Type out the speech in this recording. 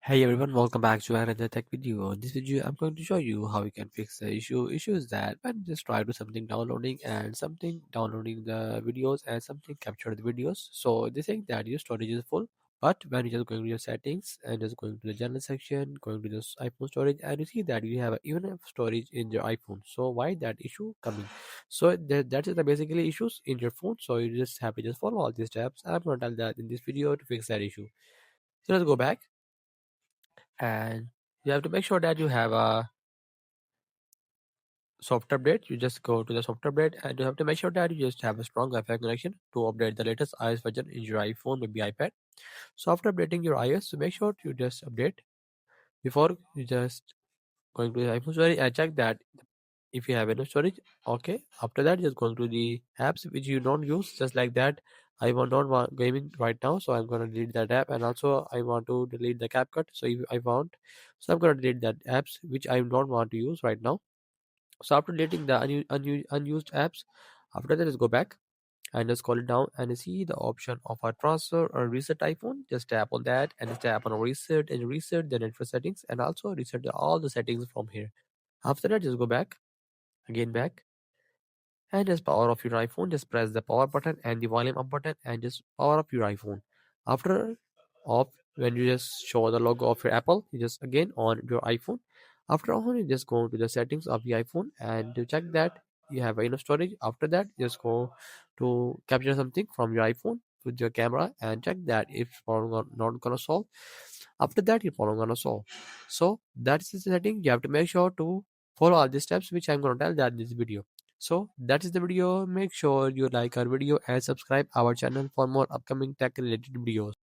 Hey everyone, welcome back to another tech video. In this video, I'm going to show you how you can fix the issue. Issue is that when you just try to something downloading and something downloading the videos and something capture the videos. So they think that your storage is full, but when you just going to your settings and just going to the general section, going to this iPhone storage, and you see that you have even enough storage in your iPhone. So why that issue coming? So that is the basically issues in your phone. So you just have to just follow all these steps. I'm going to tell that in this video to fix that issue. So let's go back and you have to make sure that you have a software update. You just go to the software update and you have to make sure that you just have a strong Wi-Fi connection to update the latest iOS version in your iPhone, maybe iPad. So after updating your iOS, so make sure you just update before you just going to the iPhone storage and check that if you have enough storage. Okay, after that just going to the apps which you don't use, just like that. I want not want gaming right now, so I'm gonna delete that app, and also I want to delete the CapCut. So if I want, so I'm gonna delete that apps which I don't want to use right now. So after deleting the unused apps, after that just go back and just scroll it down and you see the option of a transfer or reset iPhone. Just tap on that and just tap on reset and reset the network settings and also reset all the settings from here. After that, just go back again back and just power off your iPhone. Just press the power button and the volume up button and just power up your iPhone. After off, when you just show the logo of your Apple, you just again on your iPhone. After on, you just go to the settings of the iPhone and to check that you have enough storage. After that, just go to capture something from your iPhone with your camera and check that if problem not gonna solve. After that, your problem gonna solve. So that's the setting. You have to make sure to follow all the steps which I'm gonna tell that in this video. So that is the video. Make sure you like our video and subscribe our channel for more upcoming tech related videos.